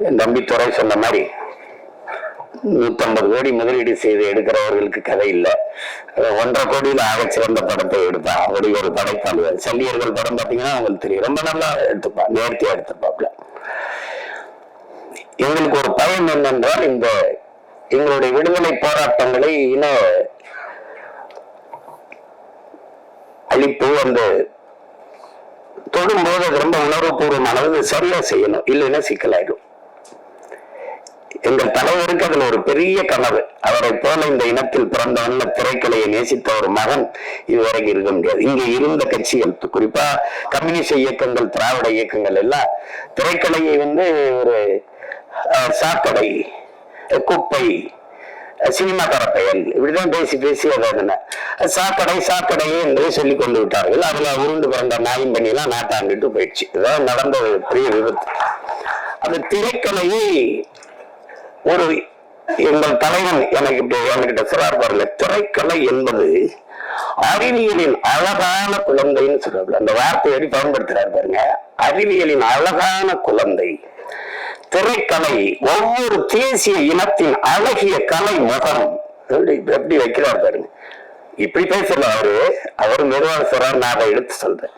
என் தம்பி துறை சொன்ன மாதிரி 150 கோடி முதலீடு செய்து எடுக்கிறவர்களுக்கு கதை இல்லை. 1.5 கோடியில் ஆக சிறந்த படத்தை எடுப்பா. அப்படி ஒரு படைப்பாளர். சல்லியர்கள் படம் பார்த்தீங்கன்னா அவங்களுக்கு தெரியும், ரொம்ப நல்லா எடுத்துப்பா, நேர்த்தியா எடுத்துப்பாப்ல. எங்களுக்கு ஒரு பயன் என்னென்றால், இந்த எங்களுடைய விடுதலை போராட்டங்களை இன அழிப்பு அந்த தொடும்போது அது ரொம்ப உணர்வுபூர்வமானது, சரியா செய்யணும், இல்லைன்னா சிக்கலாயிடும். எங்கள் தலைவருக்கு அதுல ஒரு பெரிய கனவு. அவரை போல இந்த இனத்தில் பிறந்தவன்ல திரைக்கலையை நேசித்த ஒரு மகன் இதுவரைக்கும் இருக்க முடியாது. இங்க இருந்த கட்சிகள், குறிப்பா கம்யூனிஸ்ட் இயக்கங்கள், திராவிட இயக்கங்கள் எல்லாம் திரைக்கலையை ஒரு சாக்கடை, குப்பை, சினிமாக்கார பெயர் இப்படிதான் பேசி பேசி அதாவது சாக்கடை சாக்கடையே என்று சொல்லி கொண்டு விட்டார்கள். அதுல உருண்டு பிறந்த நாயும் பண்ணி எல்லாம் நாட்டாண்டுட்டு போயிடுச்சு. இதான் நடந்த ஒரு பெரிய விபத்து. அந்த திரைக்கலையை எங்கள் தலைவன் என்கிட்ட சொல்றார் பாருங்க, திரைக்கலை என்பது அறிவியலின் அழகான குழந்தைன்னு சொல்றாரு. அந்த வார்த்தையை எப்படி பயன்படுத்துறாரு பாருங்க, அறிவியலின் அழகான குழந்தை. திரைக்கலை ஒவ்வொரு தேசிய இனத்தின் அழகிய கலை முகம். எப்படி வைக்கிறார் பாருங்க. இப்படி பேசல அவரு மெதுவாக சொல்றாரு, நான் அதை எடுத்து சொல்றேன்.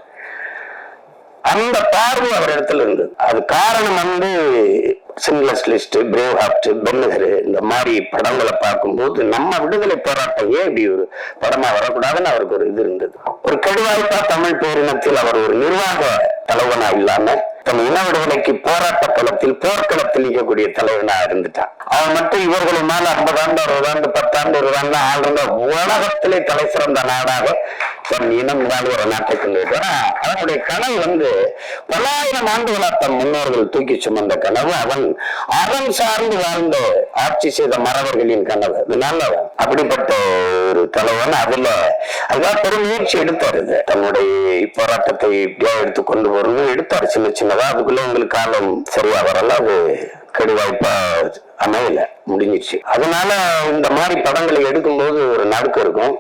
அந்த பார்வை அவர் இடத்துல இருந்தது. அது காரணம் சிங்லஸ் லிஸ்ட், பிரேவ் ஹார்ட், பென்ஹர் இந்த மாதிரி படங்களை பார்க்கும்போது நம்ம விடுதலை போராட்டம் ஏன் இப்படி ஒரு படமா வரக்கூடாதுன்னு அவருக்கு ஒரு இது இருந்தது. ஒரு கெடுவாய்ப்பா தமிழ் பேரினத்தில் அவர் ஒரு நிர்வாக தலைவனா இல்லாம தன் இன விடுதலைக்கு போராட்ட களத்தில், போர்க்களத்தில் நிற்கக்கூடிய தலைவனா இருந்துட்டான். அவன் மட்டும் இவர்களை மேல 50 ஆண்டு 60 ஆண்டு 10 ஆண்டு 20 ஆண்டு ஆளுநர் உலகத்திலே தலை சிறந்த நாடாக தன் இனம் ஒரு நாட்டை கொண்டு வைக்கிறான். அவனுடைய கனவு பல்லாயிரம் ஆண்டுகளா தன் முன்னோர்கள் தூக்கி சுமந்த கனவு. அவன் அறம் சார்ந்து வாழ்ந்த ஆட்சி செய்த மறவர்களின் கனவு. அதனால அப்படிப்பட்ட ஒரு தலைவன் அதுதான் பெரும் முயற்சி எடுத்தாரு. தன்னுடைய போராட்டத்தை இப்படியா எடுத்து கொண்டு போறது எடுத்தாரு, சின்ன சின்னதா. அதுக்குள்ள உங்களுக்கு காலம் சரியா வரல, அது கெடுவாய்ப்பா அமையல, முடிஞ்சிச்சு. அதனால இந்த மாதிரி படங்களை எடுக்கும்போது ஒரு நடுக்கம் இருக்கும்.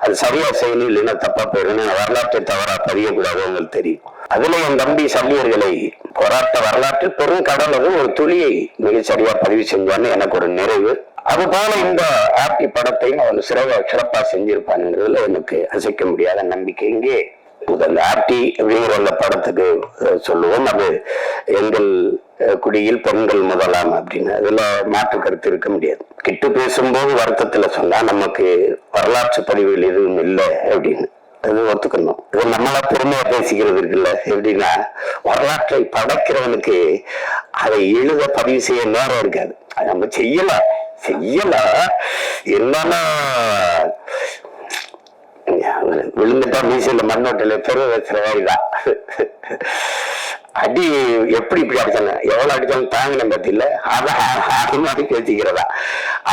அது சரியா செய்யணும், இல்லைன்னா தப்பா போயிடும். வரலாற்றை தவறா பதியக்கூடாது, உங்களுக்கு தெரியும். அதுல என் தம்பி சல்லியர்களை போராட்ட வரலாற்று பெரும் கடல் ஒரு துளியை மிக சரியா பதிவு செஞ்சான்னு எனக்கு ஒரு நிறைவு. அது போல இந்த ஆப்டி படத்தையும் அவன் சிறப்பா செஞ்சிருப்பான்ங்கிறதுல எனக்கு அசைக்க முடியாத நம்பிக்கை. இங்கே முதல் ஆப்டி அப்படிங்கிற அந்த படத்துக்கு சொல்லுவோம், அது எங்கள் குடியில் பெண்கள் முதலாம் அப்படின்னு. அதுல மாற்று கருத்து இருக்க முடியாது. கிட்டு பேசும்போது வருத்தத்துல சொன்னா நமக்கு வரலாற்று பதிவுகள் எதுவும் இல்லை அப்படின்னு அது ஒத்துக்கணும். இது நம்மளா பெருமையா பேசிக்கிறது இருக்குல்ல. எப்படின்னா வரலாற்றை படைக்கிறவனுக்கு அதை எழுத பதிவு செய்ய நேரம் இருக்காது. அது நம்ம செய்யலாம் என்னன்னா விழுந்துட்டா மீசையில மண்ணோட்டில பெரு வச்சுற மாதிரிதான். அடி எப்படி இப்படி அடிச்சாங்க, எவ்வளவு அடிச்சாலும் தாங்கின பத்தியில அது மாதிரி பேசிக்கிறதா.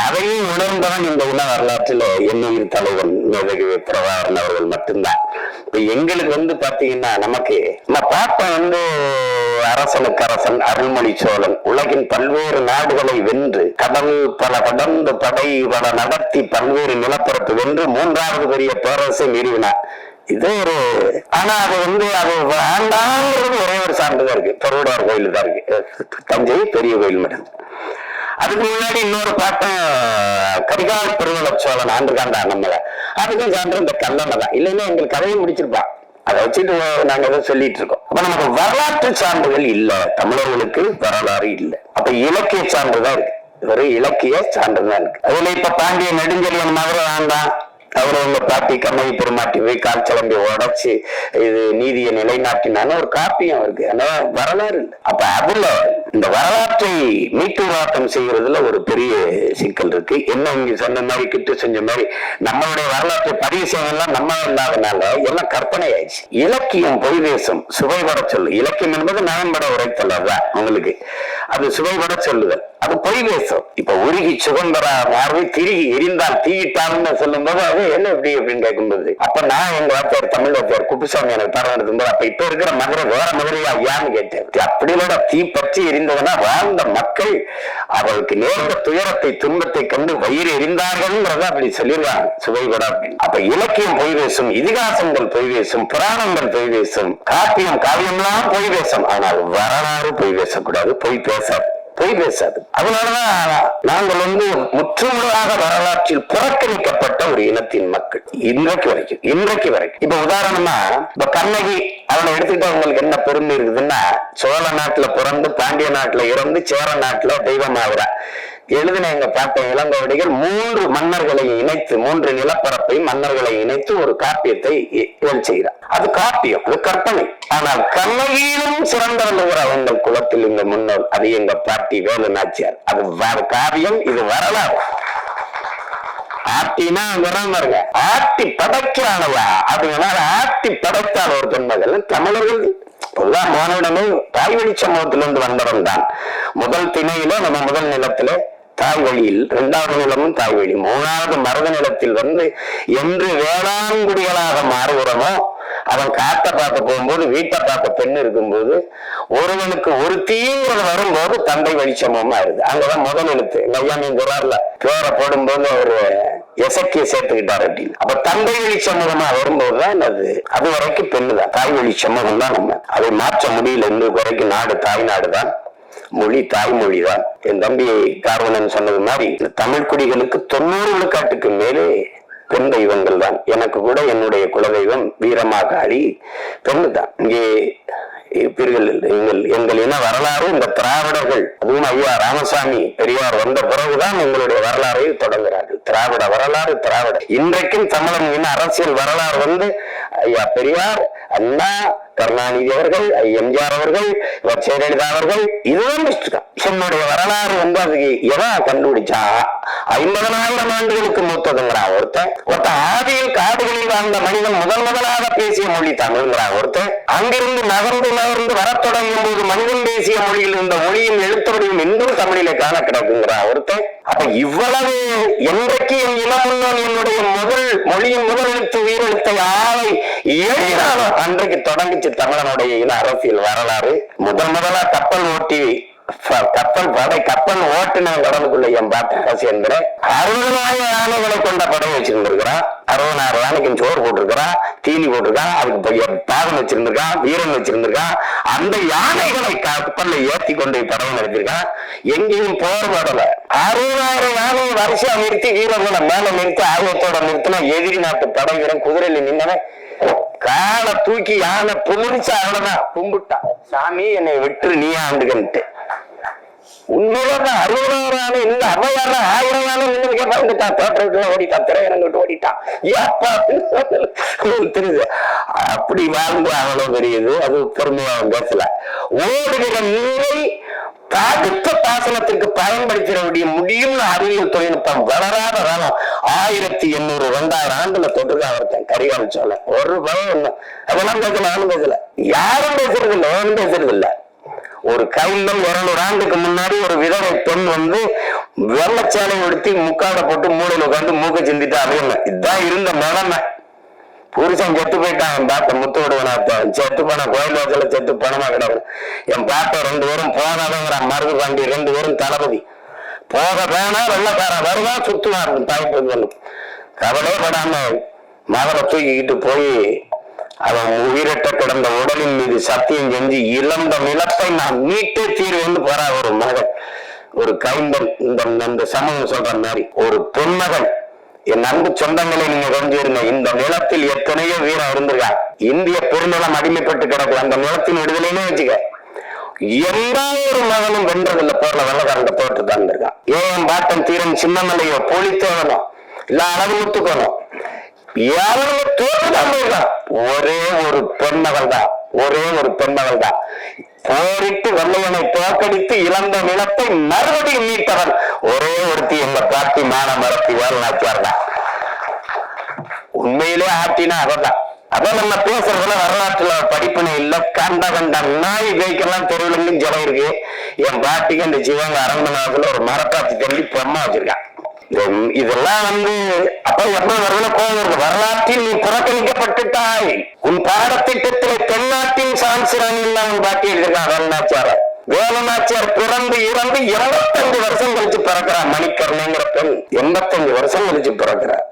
அதையும் உணர்ந்தவன் இந்த இன வரலாற்றுல என்னுயிர் தலைவன் மேதகு பிரபாகரன் அவர்கள் மட்டும்தான். இப்ப எங்களுக்கு பாத்தீங்கன்னா நமக்கு நம்ம பாப்பன் அரசனுக்கு அரசன் அருள்மொழி சோழன் உலகின் பல்வேறு நாடுகளை வென்று கடல் பல கடந்து படை பல நடத்தி பல்வேறு நிலப்பரப்பு வென்று 3வது பெரிய பேரரசை நிறுவினார். இது ஆனா அது அது வேண்டாங்கிறது ஒரே ஒரு சான்றுதான் இருக்கு. பெருவுடையார் கோயில் தான் இருக்கு, தஞ்சை பெரிய கோயில் மட்டும். அதுக்கு முன்னாடி இன்னொரு பாட்டம் கரிகால பெருவள சோழன் ஆண்டுகாண்டா நம்மள, அதுக்கும் சான்று இந்த கல்லணை தான். இல்லைன்னா எங்களுக்கு கதையை முடிச்சிருப்பான். அதை வச்சுட்டு நாங்க எதை சொல்லிட்டு இருக்கோம். அப்ப நமக்கு வரலாற்று சான்றுகள் இல்ல, தமிழர்களுக்கு வரலாறு இல்லை. அப்ப இலக்கிய சான்றுதான் இருக்கு, ஒரு இலக்கிய சான்றுதான் இருக்கு. அதுல இப்ப பாண்டிய நெடுஞ்செழியன் மதுரை வேண்டாம், அவரை உங்க பாட்டி கண்ணகி பெருமாட்டி போய் கால்ச்சலம்பி உடைச்சு இது நீதியை நிலைநாட்டினான்னு ஒரு காப்பியம் இருக்கு. ஆனா வரலாறு இல்லை. அப்ப அதுல இந்த வரலாற்றை மீட்டுருவாக்கம் செய்யறதுல ஒரு பெரிய சிக்கல் இருக்கு. என்ன இங்க சொன்ன மாதிரி கிட்டு செஞ்ச மாதிரி நம்மளுடைய வரலாற்றை பதிவு செய்யலாம் நம்ம இல்லாதனால எல்லாம் கற்பனை ஆயிடுச்சு. இலக்கியம் பொய் பேசும், சுவைபட சொல்லு. இலக்கியம் என்பது நயன்பட உரைத்தல், அதுதான் உங்களுக்கு அது சுவைபட சொல்லுதல், அது பொய் பேசும். இப்ப உருகி சுகந்தரா மாறி திருகி எரிந்தால் தீயிட்டான்னு சொல்லும் போது அது என்ன எப்படி அப்படின்னு கேட்கும்போது, அப்ப நான் எங்க வார்த்தையார் தமிழ் வார்த்தையார் குப்புசாமி எனக்கு பாடம் எடுக்கும்போது, அப்ப இப்ப இருக்கிற மதுரை வேற மதுரையா ஐயான்னு கேட்டேன். அப்படியோட தீ பற்றி எரிந்தவனா வாழ்ந்த மக்கள் அவருக்கு நேர்ந்த துயரத்தை துன்பத்தை கண்டு வயிறு எரிந்தார்கள்ங்கிறத அப்படி சொல்லிடுவாங்க சுவைபட அப்படின்னு. அப்ப இலக்கியம் பொய் பேசும், இதிகாசங்கள் பொய் பேசும், புராணங்கள் பொய் பேசும், காப்பியம் காவியம்லாம் பொய் பேசும். ஆனால் வரலாறு பொய் பேசக்கூடாது, பொய் பேசாது. பொய் பேசாது. அதனாலதான் நாங்கள் முற்றுமுழுதாக வரலாற்றில் புறக்கணிக்கப்பட்ட ஒரு இனத்தின் மக்கள் இன்றைக்கு வரைக்கும். இப்ப உதாரணமா இப்ப கண்ணகி அவனை எடுத்துக்கிட்டு அவங்களுக்கு என்ன பெருமை இருக்குதுன்னா, சோழ நாட்டுல பிறந்து பாண்டிய நாட்டுல இறந்து சேர நாட்டுல தெய்வமாகிறா. எழுதின எங்க பாட்ட இளங்கோவடிகள் 3 மன்னர்களை இணைத்து, 3 நிலப்பரப்பை மன்னர்களை இணைத்து ஒரு காப்பியத்தை செய்கிறார். அது காப்பியம், அது கற்பனை. ஆனால் கண்ணகியிலும் சிறந்தவர்கள் அவங்கள் குலத்தில் இந்த முன்னோர், அது எங்க பாட்டி வேலு நாச்சியார். அது காவியம், இது வரலாறு. ஆட்டினா பாருங்க, ஆட்டி படைக்கிறானவா அப்படின்னா, ஆட்டி படைத்தால் ஒரு பெண்மகள். தமிழர்கள் மாணவனே தாய் வழி சமூகத்திலிருந்து வந்தவன் தான். முதல் திணையில நம்ம முதல் நிலத்தில தாய் வழியில், 2வது நிலமும் தாய் வழி, 3வது மருத நிலத்தில் என்று வேளாண்குடிகளாக மாறுகிறோமோ, அவன் காத்த பார்க்க போகும்போது வீட்டை பார்க்க பெண் இருக்கும்போது ஒருவனுக்கு ஒரு தீவிரம் வரும்போது தந்தை வழிச்சமமா இருக்கு. அங்கதான் முதல் எழுத்து. ஐயா நீங்க பேரை போடும்போது ஒரு எசக்கிய சேர்த்துக்கிட்டாரு அப்படின்னு. அப்ப தந்தை வழி சமூகமா வரும்போதுதான் அது வரைக்கும் பெண்ணுதான், தாய் வழி சமூகம் தான். நம்ம அதை மாற்ற முடியல. இன்னும் வரைக்கும் நாடு தாய்நாடு தான், மொழி தாய்மொழி தான். என் தம்பி கார்வனன் சொன்னது மாதிரி தமிழ் குடிகளுக்கு 90 விழுக்காட்டுக்கு மேலே பெண் தெய்வங்கள் தான். எனக்கு கூட என்னுடைய குலதெய்வம் வீரமாகாளி பெண்ணு தான். இங்கே எங்கள் இன வரலாறு இந்த திராவிடர்கள், அதுவும் ஐயா ராமசாமி பெரியார் வந்த பிறகுதான் எங்களுடைய வரலாறை தொடங்குகிறார்கள். திராவிட வரலாறு, திராவிட. இன்றைக்கும் தமிழன் இன அரசியல் வரலாறு ஐயா பெரியார், அண்ணா, கருணாநிதி அவர்கள், எம்ஜிஆர் அவர்கள், ஜெயலலிதா அவர்கள், இதுதான் என்னுடைய வரலாறு. அதுக்கு எவன் கண்டுபிடிச்சா 50,000 ஆண்டுகளுக்கு மூத்ததுங்கிறான் ஒருத்தன். ஆதியில் காடுகளில் வாழ்ந்த மனிதன் முதலாக பேசிய மொழி தமிழ்ங்கிறான் ஒருத்தன். அங்கிருந்து நகர்ந்து வர தொடங்கும் போது மனிதன் பேசிய மொழியில் இருந்த மொழியும் எழுத்தோடையும் இன்றும் தமிழிலே காண கிடக்குங்கிறான் ஒருத்தன். அப்ப இவ்வளவு என்றைக்கு என் இளமுன்னோன் என்னுடைய மொழியின் முதல் எழுத்து உயிரெழுத்தை ஆளை எழுதினாலும் அன்றைக்கு தொடங்கிச்சு தமிழனுடைய இன அரசியல் வரலாறு. முதலா கப்பல் ஓட்டுன கடலுக்குள்ள என் பாட்டு அரசு என்கிற 60,000 யானைகளை கொண்ட படம் வச்சிருந்திருக்கிறான். 60,000 யானைக்கு சோறு போட்டிருக்கிறான், தீனி போட்டிருக்கான், அதுக்கு பாகம் வச்சிருந்திருக்கான், வீரன் வச்சிருந்திருக்கான். அந்த யானைகளை கப்பல்ல ஏற்றி கொண்டு படம் நடத்திருக்கான். எங்கேயும் போராடல. 60,000 யானையை வரிசையா நிறுத்தி வீரர்களை மேல நிறுத்தி ஆர்வத்தோட நிறுத்தினா எதிரி நாட்டு படை வீரன் குதிரையில நின்னவன் காலை தூக்கி யானை புளிச்சா அவ்வளவுதான் கும்பிட்டான். சாமி என்னை விட்டு நீ ஆண்டுகன்ட்டு. உண்மையில்தான் 60,000 இந்த அவையார 1000 தோற்றத்துல ஓடிட்டான், திரையரங்கிட்டு ஓடிட்டான். தெரியுது. அப்படி வாழ்ந்து அவ்வளவு தெரியுது. அது பெருமையா பேசல. ஓடுகிற நீரை தடுத்த பாசனத்திற்கு பயன்படுத்திட முடியும். அறிவியல் தொழில்நுட்பம் வளராத காலம் 1800 2000 ஆண்டுல தொற்றுக்கா ஒருத்தன் கரிகால் சோழன். ஒரு பயம் அதெல்லாம் பேசல, நானும் பேசல, யாரும் பேசுறது இல்லை, ஒன்றும் பேசுறது இல்லை. ஒரு கைந்தம் 200 ஆண்டுக்கு முன்னாடி ஒரு விதவை பெண் வெள்ளச்சேலை எடுத்து முக்காட போட்டு மூளையில உட்காந்து மூக்க சிந்திட்டு அப்படின்னு இதுதான் இருந்த நிலைமை. புருஷன் செத்து போயிட்டான். என் பாட்டை முத்து விடுவனாத்தான் செத்து போன கோயில் வச்சல செத்து பணமா கிடக்கு. என் பாட்டை 2 பேரும் போகாதங்கிற மருது பாண்டி 2 பேரும் தளபதி. போக வேணா வெள்ளக்காரன் வருவான், சுத்துவான் தாய்ப்பு. கவலைப்படாம மகளை தூக்கிக்கிட்டு போய் அவன் உயிரட்ட கிடந்த உடலின் மீது சத்தியம் செஞ்சு இழந்த நிலத்தை நான் மீட்டே தீர்வேன்னு போறா ஒரு மகன், ஒரு கைந்தன். இந்த சமூகம் சொல்ற மாதிரி ஒரு பொன்மகன். என் அன்பு சொந்தங்களை நீங்க கொஞ்சிருங்க. இந்த நிலத்தில் எத்தனையோ வீரம் இருந்திருக்கா. இந்திய பெருநிலம் அடிமைப்பட்டு கிடக்கு. அந்த நிலத்தின் விடுதலைன்னு வச்சுக்க. எந்த ஒரு மகனும் வென்றதில்லை. போர்ல வெள்ளக்காரங்க தோற்று தான் இருக்கான். ஏன் பாட்டன் தீரன் சின்னமலையோ போலித்தேவனோ இல்ல அழகுமுத்துக்கணும் யாரும் தோற்றுதான் போயிருக்கான். ஒரே ஒரு பெண்மகள் தான் போரிட்டு வெள்ளையனை தோற்கடித்து இழந்த நிலத்தை மறுபடியும் மீட்டவன் ஒரே ஒருத்தி எங்க பாட்டி மானமரத்தி வேலை நாச்சியார் தான். உண்மையிலே ஆட்டினா அவதான். அதான் நம்ம பேசுறதுல வரலாற்றுல படிப்புனே இல்ல. கண்ட நாய் வைக்கலாம் தெருவிலும் ஜலம் இருக்கு. என் பாட்டிக்கு இந்த சிவங்க அரண்மனைல ஒரு மரப்பாத்தி தள்ளி பொம்மை வச்சிருக்கான். இதெல்லாம் அப்ப என்ன வருதுன்னா கோவம் வருது. வரலாற்றில் நீ புறக்கணிக்கப்பட்டுட்டாய். உன் பாடத்திட்டத்தில் தென்னாட்டின் சான்சிராணி எல்லாம் உன் பாட்டி எழுதிருக்கான் வேலுநாச்சியார். வேலுநாச்சியார் பிறந்து இறந்து 85 வருஷம் கழிச்சு பிறக்கிறான். மணிக்கர்ணிங்கிற பெண் 85 வருஷம் கழிச்சு பிறக்கிறார்.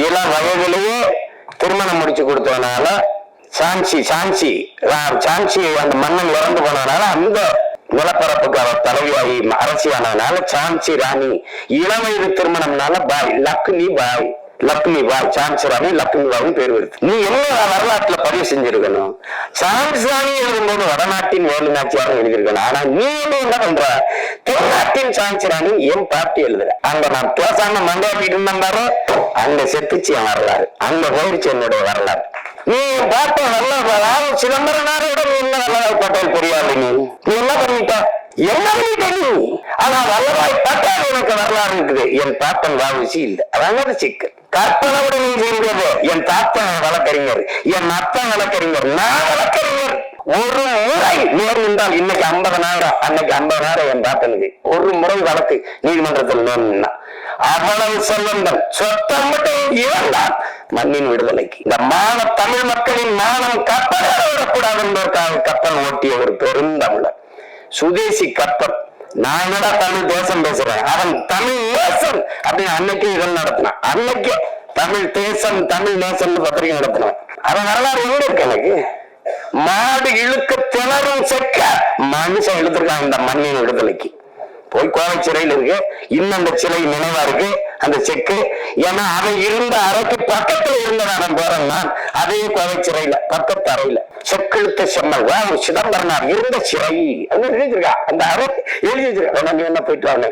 இளம் வயதிலேயே திருமணம் முடிச்சு கொடுத்ததுனால சான்சி அந்த மன்னன் இறந்து போனதுனால அந்த நிலப்பரப்புக்கு அவர் தலைவியாகி அரசியானதுனால சான்சி ராணி இளவயது திருமணம்னால பாய் லக்ஷ்மி பாய் லக்ஷ்மி பாய் சான்சி ராணி லக்ஷ்மி பாய் பேர் வருது. நீ என்ன வரலாற்றுல பதிவு செஞ்சிருக்கணும்? சான்சி ராணி எழுதும்போது வடநாட்டின் வேலு நாச்சியாரும் எழுதியிருக்கணும். ஆனா நீ என்ன பண்ற? தென்னாட்டின் சான்சி ராணி என் பாட்டி எழுதுற. அங்க நான் பேசாம மண்டாட்டிட்டு இருந்தாரு, அங்க செத்துச்சு என் வரலாறு, அங்க போயிடுச்சு என்னுடைய வரலாறு. நீ பார்த்த வரலாறு சிதம்பரனாரோட என்ன வல்லபாய் பட்டேல் புரியாது. நீ என்ன பண்ணிட்ட? என்ன பண்ணிட்ட நீ? ஆனா வல்லபாய் பட்டேல் எனக்கு வரலாறு இருக்குது, என் பாட்டன் வாவுசி இல்ல. அதான் சிக்கல். கற்பனை நீ செய்வது. என் தாத்தன் வழக்கறிஞர், என் அத்தன் வழக்கறிஞர், நான் வழக்கறிஞர். ஒரு முறை நேர்ந்தால் இன்னைக்கு 50,000, அன்னைக்கு 50,000 என் பாட்டனுக்கு ஒரு முறை வழக்கு நீதிமன்றத்தில் நேர்ந்தா அவ்வளவு செல்வந்தன் சொத்தம் மட்டும் இழந்தான் மண்ணின் விடுதலைக்கு. இந்த தமிழ் மக்களின் மானம் கப்பலாக விடக்கூடாது என்பதற்காக கப்பல் ஓட்டிய ஒரு பெருந்தமிழர், சுதேசி கப்பல். நானடா தமிழ் தேசம் பேசுறேன், அவன் தமிழ் நேசன் அப்படின்னு அன்னைக்கு இதன் நடத்தினான். அன்னைக்கு தமிழ் தேசம் தமிழ் நேசன் பத்திரிகை நடத்தினான். அவன் வரலாறு எங்க இருக்கு? எனக்கு மாடு இழுக்க திணறும் செக்க மனுஷன் இழுத்திருக்கான் இந்த மண்ணின் விடுதலைக்கு. போய் கோவை சிறையில் இருக்கு, இன்னும் அந்த சிலை நினைவா இருக்கு அந்த செக்கு. ஏன்னா அவன் இருந்த அறைக்கு பக்கத்துல இருந்தவன் போறேன் நான், அதே கோவை சிறையில பக்கத்து அறையில செக்கெழுத்த செம்மல் சிதம்பரனார் இருந்த சிறை எழுதிருக்கா. அந்த அறை எழுதி வச்சிருக்கா. நீ என்ன போயிட்டு வாங்க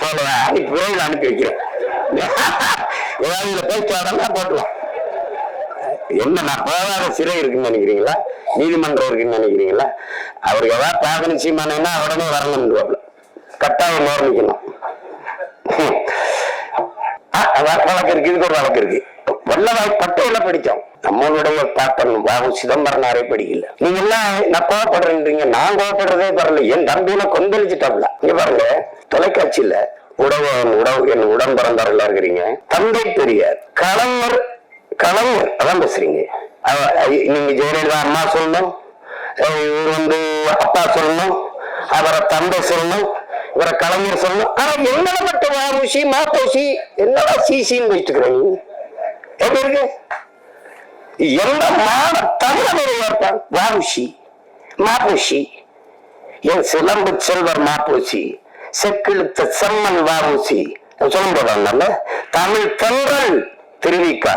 போல அனுப்பி வைக்கிறேன். போய் போட்டுவான். என்ன நான் போகாத சிறை இருக்குன்னு நினைக்கிறீங்களா? நீதிமன்றம் இருக்குன்னு நினைக்கிறீங்களா? அவருக்கு ஏதாவது பார்க்கணும் சீமானா உடனே வரணும், கட்டாயம் நேர்மிக்கணும். வழக்கு இருக்கு, இதுக்கு ஒரு வழக்கு இருக்கு. வல்லபாய் பட்டேல படிச்சோம், நம்மளுடைய பாட்டன் வாவு சிதம்பரனாரே படிக்கல. நீங்க எல்லாம் நான் கோவப்படுறீங்க, நான் கோவப்படுறதே பரல. என் தம்பியில கொந்தளிச்சுட்டாப்ல. இங்க பாருங்க, தொலைக்காட்சியில என் உடன் பிறந்தார்கள் இருக்கிறீங்க. தந்தை பெரியார், கலைஞர் அதான் பேசுறீங்க. நீங்க ஜெயலலிதா அம்மா சொல்லணும், இவர் அப்பா சொல்லணும், அவரை தந்தை சொல்லணும், இவரை கலைஞர் சொல்லணும். ஆனா எங்களை மட்டும் வாவுசி மாப்போசி என்னடா சிசின்னு வச்சுக்கிறீங்க? எப்படி இருக்கு? எந்த மான தமிழக வாவுசி மாப்போசி, என் சிலம்பு செல்வர் மாப்போசி, செக்கிழுத்த செம்மன் வாவுசி சொல்லும் போதாங்கல்ல. தமிழ் தென்றல் திருவிக்கா,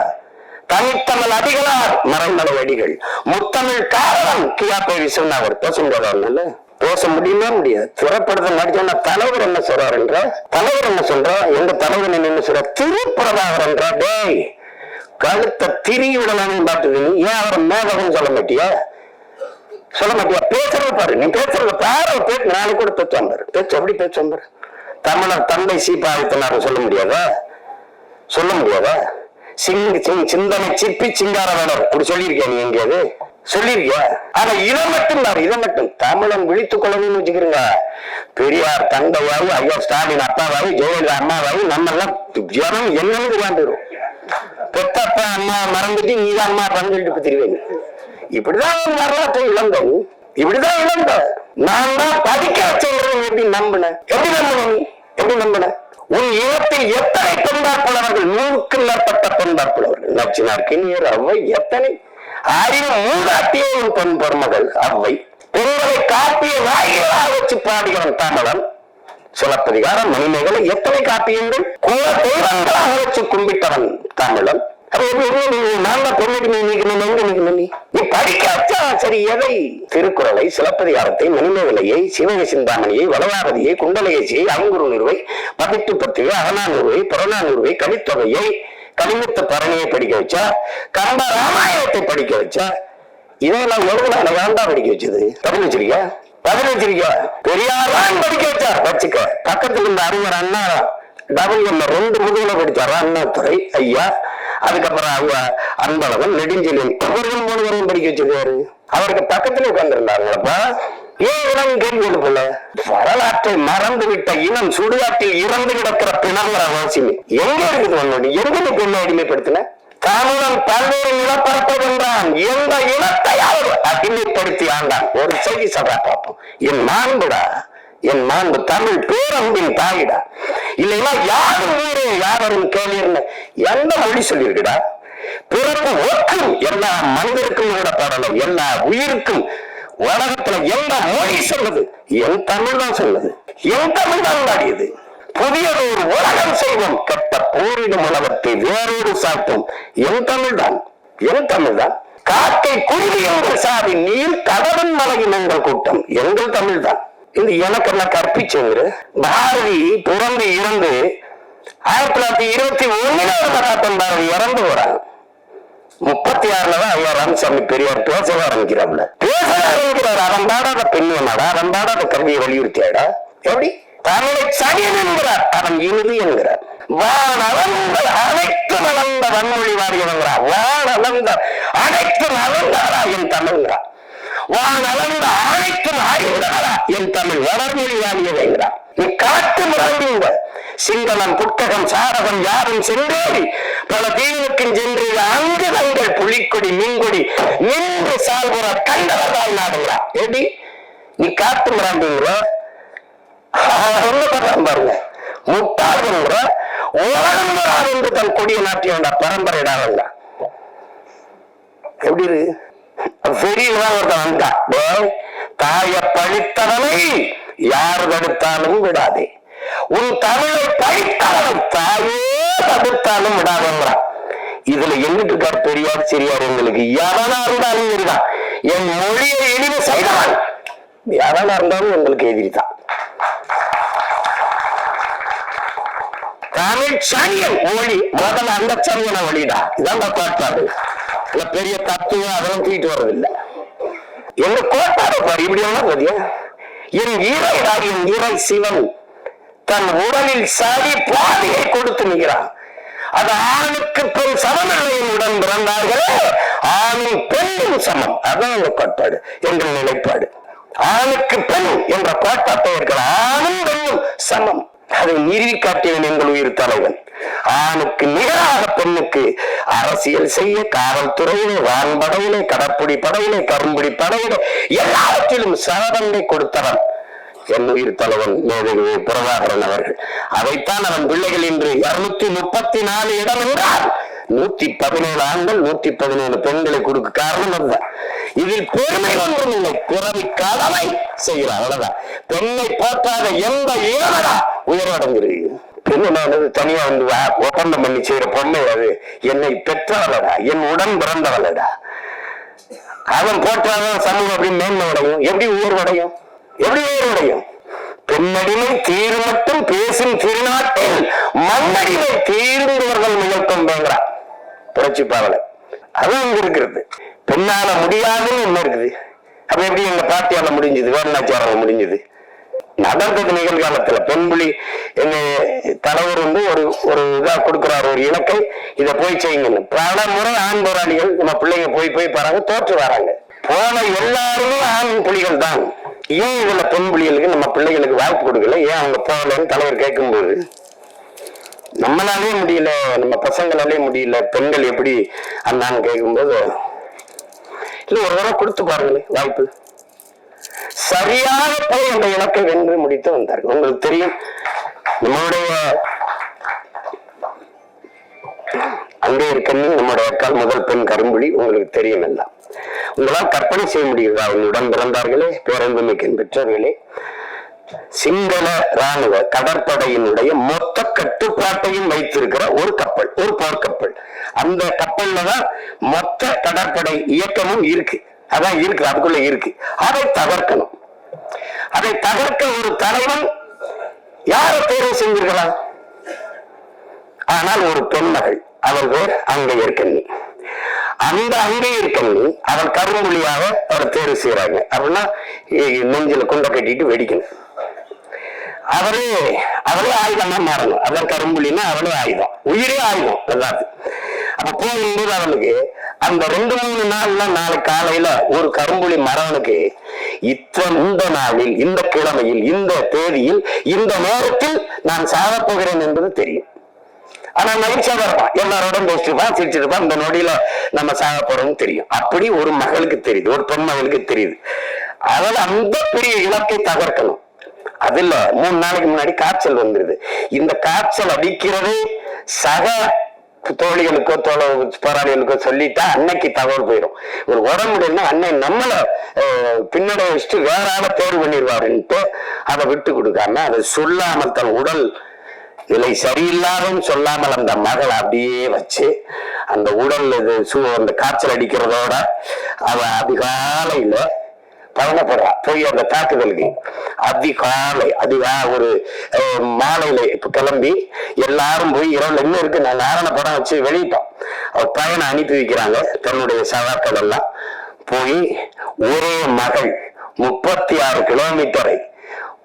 தனித்தமிழ் அடிகளார் மறைமலை அடிகள், முத்தமிழ் காரணம் கியாப்பை விஸ்வநாதர் பேசும் போதாங்கல்ல. பேச முடியுமா? முடியாது. திரைப்படத்தை நடிச்சோன்னா தலைவர் என்ன சொல்றாரு என்ற தலைவர் என்ன சொல்ற, எங்க தலைவர் என்ன சொல்ற, திருப்புறதாகர் என்ற டேய் கழுத்தை திரிகி விடலாம்னு பார்த்துது. நீ ஏன் அவரை மேதகம் சொல்ல மாட்டியா? சொல்ல மாட்டியா? பேசுறது பாரு, நீ பேசுறது பாரு. பேச்சு நாளை கூட பேச்சு பாரு, பேச்சு எப்படி பேச்சு பாரு. தமிழர் தந்தை சீப்பாதித்தனார் சொல்ல முடியாதா? சொல்ல முடியாதா? சிந்தனை சிப்பி சிங்கார வேடர் அப்படி சொல்லியிருக்கேன். நீ எங்கேயாவது சொல்லியிருக்கியா? ஆனா இதை மட்டும் பாரு, இதை மட்டும் தமிழன் விழித்துக் கொள்ளணும்னு வச்சுக்கிறீங்க. பெரியார் தந்தையாவு, ஐயா ஸ்டாலின் அப்பாவாவு, ஜெயலலிதா அம்மாவாவு, நம்ம எல்லாம் ஜனம் என்னன்னு தெரியாண்டுரும். பெத்தப்பா அம்மா மறந்துட்டு நீதான் அம்மா பங்கிட்டு தெரிவேங்க. இப்படிதான் வரலாற்றை இழந்தோம், இப்படிதான் இழந்த. நான் தான் படிக்க வச்சேன். எப்படி நம்பின? எப்படி நம்பின? உன் இனத்தில் எத்தனை தொண்டாற்புலவர்கள், 100க்கு மேற்பட்ட தொண்டாற்புலவர்கள். நச்சினார், கிண்ணியர், அவ்வை, எத்தனை அறிவு மூதாட்டியே உன் பெண் பெருமகள் அவ்வை. பெண்களை காப்பிய நாயகளாக வச்சு பாடுகிறவன் தமிழன். சிலப்பதிகாரம், மணிமேகலை, எத்தனை காப்பியங்கள் குல தெய்வங்களாக வச்சு கும்பிட்டவன் தமிழன். நீ படிக்க வச்சா சரி. எதை? திருக்குறளை, சிலப்பதிகாரத்தை, மணிமேகலையை, சிவக சிந்தாமணியை, வளவாரதியை, குண்டலகேசியை, அங்குருவை, 18 அகநானூறுவை, புறநானூறுவை, கலித்தொகையை, கலிமுத்து பரணியை படிக்க வச்சா, கம்ப ராமாயணத்தை படிக்க வச்சா, இதெல்லாம் எவ்வளவு வேண்டா படிக்க வச்சது? பதில் வச்சிருக்கியா? பெரியார் படிக்க வச்சார் வச்சுக்க. பக்கத்துல இருந்த அறிஞர் அண்ணா WM 2 முதுகுல படிச்சாரா அண்ணாதுரை ஐயா. அதுக்கப்புறம் அவங்க அன்பழகன், நெடுஞ்செழியன், இவர்கள் 3 பேரையும் படிக்க வச்சிருக்காரு. அவருக்கு பக்கத்துல உட்கார்ந்துருந்தாங்களப்பா. ஏன் இனம் கேள்வி எழுப்பல? வரலாற்றை மறந்து விட்ட இனம் சுடுகாட்டில் இறந்து கிடக்கிற பிணங்கிற வாசிமை எங்க இருக்குது? உன்னோட எங்க பெண்ணை அடிமைப்படுத்தின? தமிழன் பல்வேறு நிலப்பரப்பை வென்றான், எந்த இனத்தையாவது அடிமைப்படுத்தி ஆண்டான். ஒரு செய்தி சபா பார்ப்போம். என் மாண்புடா, என் மாண்பு தமிழ் பேரன்பின் தாயிடா. இல்லைன்னா யாரும் ஊரே யாரும் கேள்வி எந்த மொழி சொல்லியிருக்குடா? பிறப்பு ஒக்கும் எல்லா மனிதருக்கும் பாடலும், எல்லா உயிருக்கும் உலகத்துல எந்த மொழி சொல்லுது? என் தமிழ் தான் சொல்லுது, என் தமிழ் தான் பாடியது. புதியது ஒரு உலகம் செய்வோம், கெட்ட போரிடும் உலகத்தை வேறொரு சாட்டும், என் தமிழ் தான், என் தமிழ் தான். காக்கை குருவி எங்கள் சாதி, நீர் கடவன் மலையின் எங்கள் கூட்டம், எங்கள் தமிழ் தான். இது எனக்கெல்லாம் கற்பிச்சுங்கிற பாரதி பிறந்து இறந்து 1921 இறந்து போறாங்க. 36 ஐயா ராமசாமி பெரியார் பேச ஆரம்பிக்கிறாப்ல, பேச ஆரம்பிக்கிறார். அவன் பாடாத பெண்ணுமாடா, அவன் பாடாத கல்வியை வலியுறுத்தியாடா. எப்படி தமிழை சனியன் என்கிறார், அவன் இறுதி என்கிறார். வானளந்த அனைத்து நலந்த வன்மொழி வாரியவங்கிறார், வானளந்த அனைத்து நலந்தாரா என் தமிழ்ங்கிறார், வானளந்த அனைத்து ஆய்வுதாரா என் தமிழ் வடமொழி வாரியவைங்கிறார். நீ காட்டு முறைங்க சிங்களம் புத்தகம் சாரகம் யாரும் சென்றோடி பல தீவுக்கும் சென்று அங்கு தங்கள் புலிக்கொடி மீன்கொடி நின்று சால்புற கண்டவர்கள் நாடுங்கிறார். எப்படி நீ காட்டு முறாண்டிங்கிற பாருங்க, முட்டாளுங்கிற உலகம் என்று தன் கொடிய நாட்டியோட பரம்பரையிடாங்க. எப்படி இருக்கு தாய பழித்தவனை யாரு தடுத்தாலும் விடாதே, உன் தமிழை பழித்தவனை தாயே தடுத்தாலும் விடாதேங்கிறா. இதுல எங்கிட்டு இருக்கார் பெரியார் சிறியார்? எங்களுக்கு எவனா இருந்தாலும் எதிரிதான், என் மொழியை இழிவு செய்தவன் எவனா இருந்தாலும் எங்களுக்கு எதிரிதான். தமிழ் சனியன் மொழி முதல்ல அந்த சனியனை வழிடா, இதான் கோட்பாடு. பெரிய தத்துவம் அதெல்லாம் தூக்கிட்டு வர்றதில்லை. எங்க கோட்பாடு பாரு, இப்படி எல்லாம் பதியா என் ஈரைடா, என் ஈரை சிவன் தன் உடலில் சரி பாதையை கொடுத்து நிற்கிறான். அது ஆணுக்கு பெண் சமநிலையின் உடன் பிறந்தார்களே, ஆணும் பெண்ணும் சமம். அதான் எங்க கோட்பாடு, எங்கள் நிலைப்பாடு. ஆணுக்கு பெண் என்ற கோட்பாட்டை இருக்கிற ஆணும் பெண்ணும் சமம், அதை நிறுவி காட்டியவன் எங்கள் உயிர் தலைவன். ஆணுக்கு நிகராக பெண்ணுக்கு அரசியல் செய்ய காவல்துறையிலே, வான்படையிலே, கடற்புடி படையிலே, கரும்புடி படையிலே எல்லாவற்றிலும் சாதனை கொடுத்தவன் என் உயிர் தலைவன் மேதகு பிரபாகரன் அவர்கள். அதைத்தான் அவன் பிள்ளைகள் இன்று 234 இடம் என்றால் 117 ஆண்கள் 117 பெண்களை கொடுக்க காரணம் அதுதான். இதில் பெருமை ஒன்றும் இல்லை, பிறவி கடமை செய்கிறார், அவ்வளவுதான். பெண்ணை போற்றாத எந்த இளவரா உயர்வடைஞ்சிருக்கு. பெண்ணு நான் தனியா வந்து ஒப்பந்தம் பண்ணி செய்யற பொண்ணு அது, என்னை பெற்றவளடா, என் உடன் பிறந்தவளடா. அவன் போற்றாதான் சமூகம் அப்படி மேன்மை அடையும், எப்படி உயர்வடையும், எப்படி உயர்வடையும்? பெண்ணடிமை தீர் மட்டும் பேசும் திருநாட்டில் மண்ணடிமை தீர்ந்தவர்கள் முயற்கம் பேங்கிறார் புரட்சி பாவலர். அது அங்க இருக்கிறது. பெண்ணால முடியாதுன்னு என்ன இருக்குது? அப்ப எப்படி எங்க பாட்டியால முடிஞ்சது, வேலுநாச்சியாரால முடிஞ்சது? நடந்தது நிகழ்காலத்துல பெண்புலி எங்க தலைவர் வந்து ஒரு இதா கொடுக்கிறார், ஒரு இலக்கை, இதை போய் செய்யுங்கன்னு. பல முறை ஆண் போராளிகள் நம்ம பிள்ளைங்க போய் பாருங்க, தோற்று வராங்க. போன எல்லாருமே ஆண் புலிகள் தான். ஏன் இதுல பெண் புலிகளுக்கு நம்ம பிள்ளைகளுக்கு வாய்ப்பு கொடுக்கல? ஏன் அவங்க போகலன்னு தலைவர் கேட்கும்போது, நம்மளாலே முடியல, நம்ம பசங்களாலே முடியல, பெண்கள் எப்படி அண்ணான்னு கேட்கும்போது, இல்ல ஒரு தடவை கொடுத்து பாருங்களேன் வாய்ப்பு. சரியாக போய் அந்த இலக்கை வென்று முடித்து வந்தார்கள். உங்களுக்கு தெரியும், நம்மளுடைய அங்கே இருக்க நம்முடைய அக்கால் முதல் பெண் கரும்புலி, உங்களுக்கு தெரியும் எல்லாம். உங்களால் கற்பனை செய்ய முடியுதா? அவங்களுடன் பிறந்தார்களே, பேரன்புமிக்க பெற்றோர்களே, சிங்கள ராணுவ கடற்படையினுடைய மொத்த கட்டுப்பாட்டையும் வைத்திருக்கிற ஒரு கப்பல், ஒரு போர்க்கப்பல். அந்த கப்பல்லதான் மொத்த கடற்படை இயக்கமும் இருக்கு, அதான் இருக்கு, அதுக்குள்ள இருக்கு. அதை தகர்க்கணும். அதை தகர்க்க ஒரு தலைவன் யாரை தேர்வு செஞ்சிருக்கலாம்? ஆனால் ஒரு பெண்மகள், அவள் பேர் அங்கையர்கண்ணி. அந்த அங்கையர்கண்ணி அவள் கரும்புலியாக அவர் தேர்வு செய்யறாங்க. அப்படின்னா நெஞ்சில குண்டை கட்டிட்டு வெடிக்கணும். அவளே ஆயுதமா மாறணும். அதான் கரும்புலின்னா அவளே ஆயுதம், உயிரே ஆயுதம் அதாவது. அப்ப போகும்போது அவனுக்கு அந்த 2-3 நாள்ல, நாளை காலையில ஒரு கரும்புலி மரவனுக்கு இந்த நாளில், இந்த கிழமையில், இந்த தேதியில், இந்த நேரத்தில் நான் சாக போகிறேன் என்பது தெரியும். ஆனா மகிழ்ச்சியாக இருப்பான், எல்லாரோடும் பேசிட்டுப்பான், சிரிச்சிருப்பான். இந்த நொடியில நம்ம சாக போறோம்னு தெரியும். அப்படி ஒரு மகளுக்கு தெரியுது, ஒரு பெண் மகளுக்கு தெரியுது. அவள் அந்த பெரிய இலக்கை தகர்க்கணும். அதுல 3 நாளைக்கு முன்னாடி காய்ச்சல் வந்துருது. இந்த காய்ச்சல் அடிக்கிறது சக தோழிகளுக்கோ போராளிகளுக்கோ சொல்லிட்டா அன்னைக்கு தகவல் போயிடும். ஒரு உடம்பு முடியலன்னா அண்ணன் நம்மள பின்னடை வச்சுட்டு வேற ஆளை தேர்வு பண்ணிடுவாருன்ட்டு அதை விட்டு கொடுக்காம அதை சொல்லாமல் தன் உடல் நிலை சரியில்லாதுன்னு சொல்லாமல் அந்த மகள் அப்படியே வச்சு அந்த உடல் அந்த காய்ச்சல் அடிக்கிறதோட அவ அதிகாலையில பயணப்படுறா போய் அந்த தாக்குதலுக்கு. அதிகாலை ஒரு மாலையில இப்ப கிளம்பி எல்லாரும் போய் இரவுல இன்னும் இருக்கு, நான் நாராயண படம் வச்சு வெளியிட்டோம். அவர் பயணம் அனுப்பி வைக்கிறாங்க தன்னுடைய சகாக்கள் எல்லாம் போய் ஒரே மகள் 36 கிலோமீட்டரை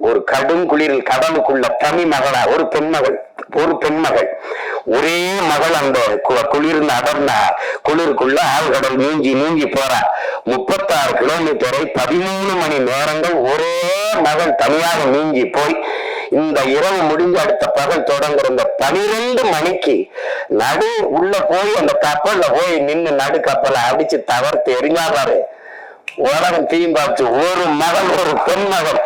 ஒரு கடும் குளிரில் கடலுக்குள்ள தனி மகளா ஒரு பெண்மகள் ஒரே மகள் அந்த குளிர்ந்து அடர்ந்த குளிருக்குள்ள ஆழ்கடல் நீங்கி போறா. 36 கிலோமீட்டரை 13 மணி நேரங்கள் ஒரே மகள் தனியாக நீங்கி போய் இந்த இரவு முடிஞ்ச அடுத்த பகல் தொடங்குற இந்த 12 மணிக்கு நடு உள்ள போய் அந்த கப்பல்ல போய் நின்று நடு கப்பலை அடிச்சு தகர்த்து எரிஞ்சாதாரு உலகம் தீயும் பார்த்து ஒரு மகள் ஒரு பெண் மகள்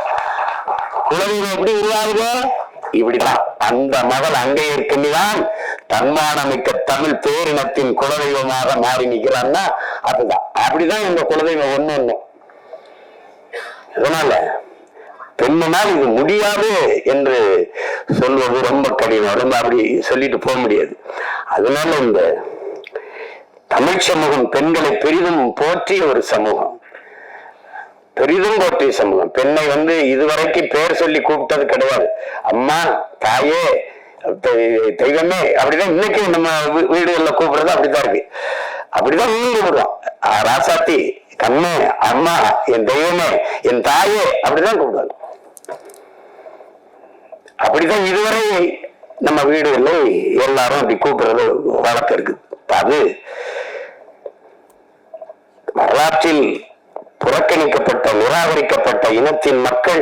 குழந்தைங்க எப்படி உருவாகுதோ இப்படிதான் அந்த மகள் அங்கே இருக்குன்னுதான் தன்மானமிக்க தமிழ் பேரினத்தின் குலதெய்வமாக மாறி நிற்கிறான்னா அதுதான். அப்படிதான் எங்க குலதெய்வம் ஒண்ணு. அதனால பெண்ணுனால் இது முடியாது என்று சொல்வது ரொம்ப கடினம். ரொம்ப அப்படி சொல்லிட்டு போக முடியாது. அதனால இந்த தமிழ் சமூகம் பெண்களை பெரிதும் போற்றிய ஒரு சமூகம், பெரிதும் போற்றிய சமூகம். பெண்ணை இதுவரைக்கும் பேர் சொல்லி கூப்பிட்டது கிடையாது. அம்மா, தாயே, தெய்வமே அப்படிதான் இன்னைக்கு நம்ம வீடுகள்ல கூப்பிடுறது அப்படிதான் இருக்கு. அப்படிதான் கூப்பிடுறோம். ராசாத்தி, கண்ணு, அம்மா, என் தெய்வமே, என் தாயே அப்படிதான் கூப்பிடுவாங்க. அப்படிதான் இதுவரை நம்ம வீடுகள்ல எல்லாரும் அப்படி கூப்பிடுறது வழக்கம் இருக்கு. அது வரலாற்றில் புறக்கணிக்கப்பட்ட நிராகரிக்கப்பட்ட இனத்தின் மக்கள்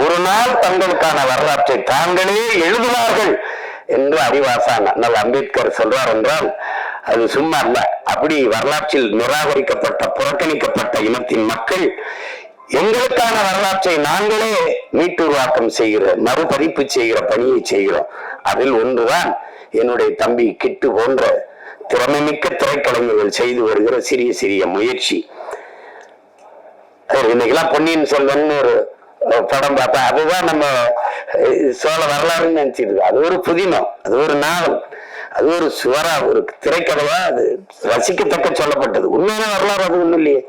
ஒரு நாள் தங்களுக்கான வரலாற்றை தாங்களே எழுதுவார்கள் என்று அறிவாசான் அண்ணல் அம்பேத்கர் சொல்றார் என்றால் அது சும்மா அல்ல. அப்படி வரலாற்றில் நிராகரிக்கப்பட்ட புறக்கணிக்கப்பட்ட இனத்தின் மக்கள் எங்களுக்கான வரலாற்றை நாங்களே மீட்டுருவாக்கம் செய்கிற மறுபதிப்பு செய்கிற பணியை செய்கிறோம். அதில் ஒன்றுதான் என்னுடைய தம்பி கிட்டு போன்ற திறமைமிக்க திரைக்கலைஞர்கள் செய்து வருகிற சிறிய சிறிய முயற்சி. இன்னைக்கெல்லாம் பொன்னியின் செல்வன் ஒரு படம் பார்த்தா அதுதான் நம்ம சோழ வரலாறுன்னு நினைச்சிருக்கு. அது ஒரு புதினம், அது ஒரு நாவல், அது ஒரு சுவரா ஒரு திரைக்கதையா அது ரசிக்கத்தக்க சொல்லப்பட்டது. உண்மையான வரலாறு அது ஒண்ணும் இல்லையே.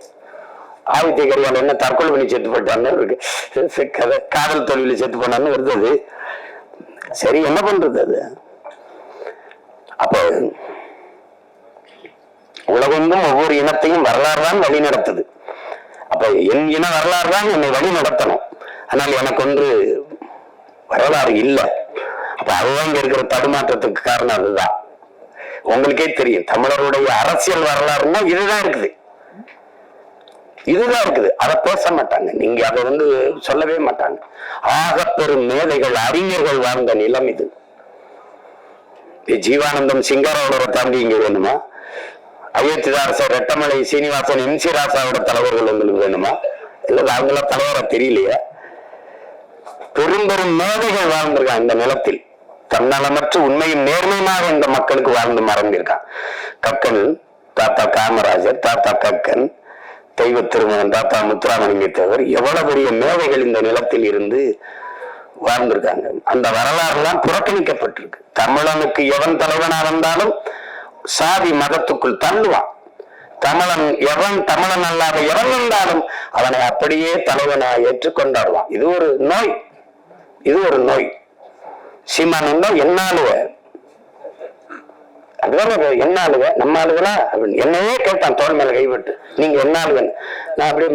ஆதித்ய கரிகாலன் என்ன தற்கொலை பண்ணி செத்து போட்டான்னு இருக்கு கதை, காதல் தொழில செத்து போனான்னு வருது. சரி, என்ன பண்றது அது? அப்ப உலகெங்கும் ஒவ்வொரு இனத்தையும் வரலாறு தான் வழி நடத்துது. அப்ப என் இன வரலாறு தான் என்னை வழி நடத்தணும். ஆனால் எனக்கு ஒன்று வரலாறு இல்லை. அப்ப அதுதான் இங்க இருக்கிற தடுமாற்றத்துக்கு காரணம். அதுதான் உங்களுக்கே தெரியும். தமிழருடைய அரசியல் வரலாறுன்னா இதுதான் இருக்குது. அதை பேச மாட்டாங்க. நீங்க அதை சொல்லவே மாட்டாங்க. ஆக பெரும் மேதைகள் அறிஞர்கள் வாழ்ந்த நிலம் இது. ஜீவானந்தம் சிங்காரோட தாண்டி இங்க வேணுமா? அயோத்திதாரசர், ரெட்டமலை சீனிவாசன், எம்.சி. ராசாவோட தலைவர்கள் உங்களுக்கு வேணுமா? இல்ல அவங்கள தலைவரை தெரியலையா? பெரும் பெரும் மேதைகள் வாழ்ந்திருக்கான் இந்த நிலத்தில். தன்னலமற்ற உண்மையும் நேர்மையுமாக இந்த மக்களுக்கு வாழ்ந்து மறந்திருக்கான். கக்கன் தாத்தா காமராஜர், தாத்தா கக்கன், தெய்வ திருமகன் தாத்தா முத்துராமலிங்க தேவர், எவ்வளவு பெரிய மேதைகள் இந்த நிலத்தில் இருந்து வாழ்ந்திருக்காங்க. அந்த வரலாறு எல்லாம் புறக்கணிக்கப்பட்டிருக்கு. தமிழனுக்கு எவன் தலைவனா வந்தாலும் சாதி மதத்துக்குள் தள்ளுவான். எவன் தமிழன் அல்லாத எவன் வந்தாலும் அவனை அப்படியே தலைவனா ஏற்றுக்கொண்டாடுவான். இது ஒரு நோய். சீமான் என்னாலுவ அதுதான் என்ன ஆளுவ, நம்ம ஆளுகளா? என்னையே கேட்டான் தோல் மேல கைவிட்டு, நீங்க என்ன ஆளுவன்?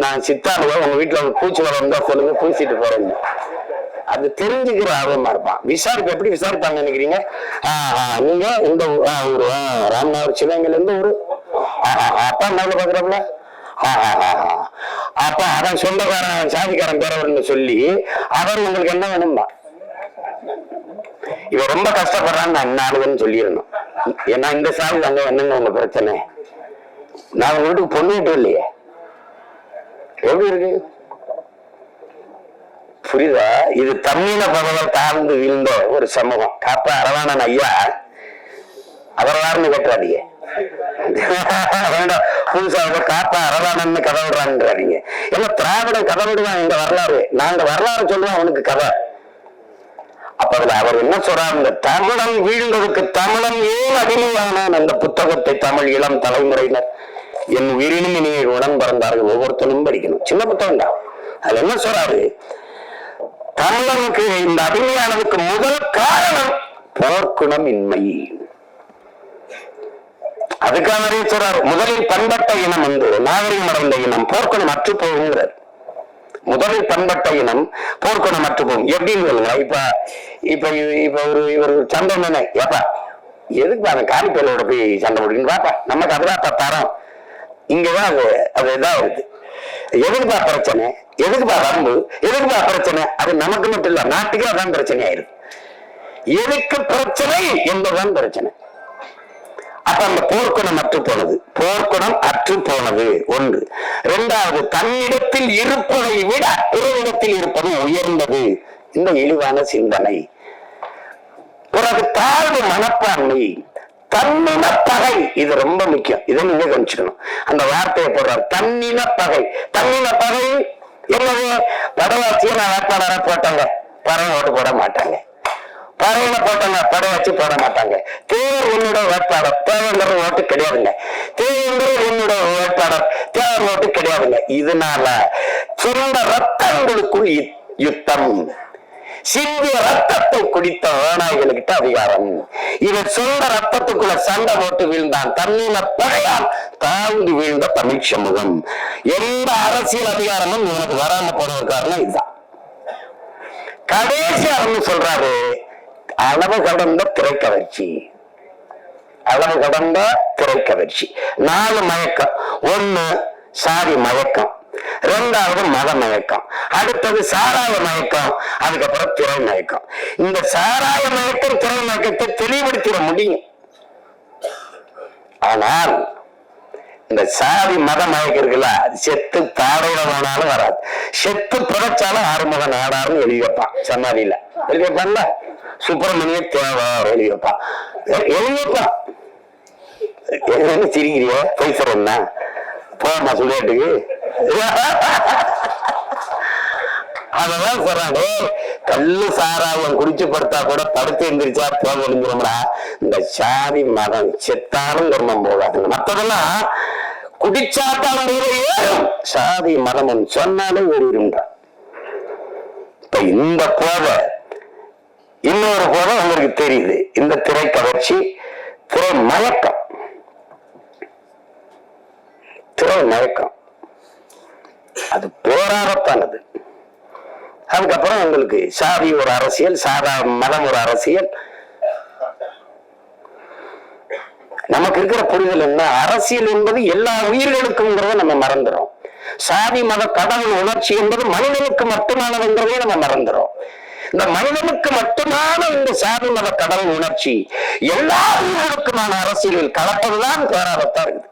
நான் சித்தாளுவ, உங்க வீட்டுல பூச்சி வளர்ந்தா சொல்லுங்க, பூசிட்டு போறேங்க. அது தெரிஞ்சுக்கிற ஆர்வமா இருப்பான். விசாரிப்பு எப்படி விசாரிப்பாங்க நினைக்கிறீங்க? நீங்க இந்த ஊரு ராமநாதர் சிவகங்கையில இருந்து ஊரு அப்பா மேல பாக்குறாப்ல, அப்ப அவன் சொந்தக்காரன் சாதிக்காரன் பேரவர்னு சொல்லி அவர் உங்களுக்கு என்ன வேணும்பா? இவன் ரொம்ப கஷ்டப்படுறான்னு நான் என்ன ஆளுன்னு சொல்லிடணும். ஏன்னா இந்த சாதி அங்க என்னங்க உங்க பிரச்சனை? நான் உங்க வீட்டுக்கு பொண்ணு விட்டு இல்லையே. எப்படி இருக்கு புரியுதா? இது தமிழ பகவல் தாழ்ந்து வீழ்ந்த ஒரு சமூகம். காப்பா அரவாணன் ஐயா அவரலாருன்னு கேட்டுறாதீங்க. புதுசா காப்பா அரளானன்னு கதை விடுறான்றாதீங்க. ஏன்னா திராவிடம் கதை விடுவான் இந்த வரலாறு. நாங்க வரலாறு சொல்லுவோம் அவனுக்கு கதை. அப்ப அதுல அவர் என்ன சொல்றாரு, இந்த தமிழன் வீழ்ந்ததுக்கு தமிழன் ஏன் அடிமையானான் அந்த புத்தகத்தை தமிழ் இளம் தலைமுறையினர் என் உயிரினும் இனிய உடன் பிறந்தார்கள் ஒவ்வொருத்தரும் படிக்கணும். சின்ன புத்தகம் தான். அதுல என்ன சொல்றாரு, தமிழனுக்கு இந்த அடிமையானதுக்கு முதல் காரணம் போர்க்குணம் இன்மை. அதுக்காக நிறைய சொல்றாரு, முதலில் பண்பட்ட இனம் நாகரிகம் அடைந்த இனம் போர்க்குணம் அற்று போகுங்கிறார். முதலில் பண்பட்ட இனம் போர்க்குணம் அற்று போகும். எப்படின்னு சொல்லுங்க. இப்ப இவர் சண்டை தானே, ஏப்பா எதுக்கு அந்த காலிப்பேலோட போய் சண்டை போடுறீங்க, பாப்பா நமக்கு அதுதான் தரம். இங்கதான் அது இதான் வருது. எதுக்குப்பா பிரச்சனை, எதுக்குப்பா வரம்பு, எதுக்குப்பா பிரச்சனை, அது நமக்கு மட்டும் இல்ல நாட்டுக்கு அதான் பிரச்சனை ஆயிருக்கு. எதுக்கு பிரச்சனை என்பதுதான் பிரச்சனை. அப்ப அந்த போர்க்குணம் அற்று போனது, போர்க்குணம் அற்று போனது ஒன்று. இரண்டாவது, தன்னிடத்தில் இருப்பதை விட பிறரிடத்தில் இருப்பது உயர்ந்தது, இந்த இழிவான சிந்தனை. பிறகு தாழ்வு மனப்பான்மை, தன்னின பகை, இது ரொம்ப முக்கியம். இதை நீங்க கவனிச்சுக்கணும். அந்த வார்த்தையை போடுறார், தன்னின பகை. தன்னின பகை என்னது? படவாச்சியை நான் வேட்பாளராக போட்டாங்க, பறவை ஓட்டு போட மாட்டாங்க. பறவையில போட்டாங்க, படை வச்சு போட மாட்டாங்க. தேவர் என்னோட வேட்பாளர், தேவங்கிற ஓட்டு கிடையாதுங்க. தேவங்கிற என்னோட வேட்பாளர், தேவர் ஓட்டு கிடையாதுங்க. இதனால சொந்த ரத்தங்களுக்குள் யுத்தம், சிந்திய ரத்தத்தை குடித்த வேணாய்களுக்கிட்ட அதிகாரம். இவன் சொந்த ரத்தத்துக்குள்ள சண்டை போட்டு வீழ்ந்தான், தன்னில பகையால் தாழ்ந்து வீழ்ந்த தமிழ் சமூகம். எந்த அரசியல் அதிகாரமும் இவனுக்கு வராம போடுற காரணம் இதுதான். கடைசி அவங்க சொல்றாரு, அளவு கடந்த திரைக்கவர்ச்சி. அளவு கடந்த திரைக்கவர்ச்சி. 4 மயக்கம். 1 சாதி மயக்கம், 2வது மத மயக்கம், அடுத்தது சாராய மயக்கம், அதுக்கப்புறம் திரை மயக்கம். இந்த சாராய மயக்கம் திரை மயக்கத்தை தெளிவுபடுத்திட முடியும். ஆனால் இந்த சாதி மத மயக்கம் இருக்குல்ல, செத்து தாடையில வேணாலும் வராது. செத்து பிறச்சாலும் ஆறுமுக நாடாருன்னு எழுதி வைப்பான் சமாதியில. எழுதி வைப்பான்ல, சுப்பிரமணிய தேவா எழுதி வைப்பான். எழுதி வைப்பான். என்ன சிரிக்கிறிய? பைசர் என்ன போமா சொல்லிட்டுக்கு? அததான் சொல்றாங்க, கல்லு சாராவன் குடிச்சு படுத்தா கூட படுத்து எந்திரிச்சா போக முடிஞ்சிடும்டா. இந்த சாதி மதம் செத்தாலும் கர்மம் போகாதுங்க. மற்றதெல்லாம் குடிச்சாத்தான் ஏறும், சாதி மதம் சொன்னாலே ஏறிடும்டா. இப்ப இந்த போதை இன்னொரு போதை உங்களுக்கு தெரியுது, இந்த திரை கவர்ச்சி, திரை மயக்கம். திரை மயக்கம் அது போராடத்தானது. அதுக்கப்புறம் உங்களுக்கு சாதி ஒரு அரசியல், சாதா மதம் ஒரு அரசியல். நமக்கு இருக்கிற புரிதல் என்ன, அரசியல் என்பது எல்லா உயிர்களுக்கும் நம்ம மறந்துடும். சாதி மத கடவுள் உணர்ச்சி என்பது மனிதனுக்கு மட்டுமானதுங்கிறதே நம்ம மறந்துடும். இந்த மனிதனுக்கு மட்டுமான இந்த சாதி மத கடவுள் உணர்ச்சி எல்லா உயிர்களுக்குமான அரசியலில் கலப்பதுதான் போராடத்தான் இருக்குது.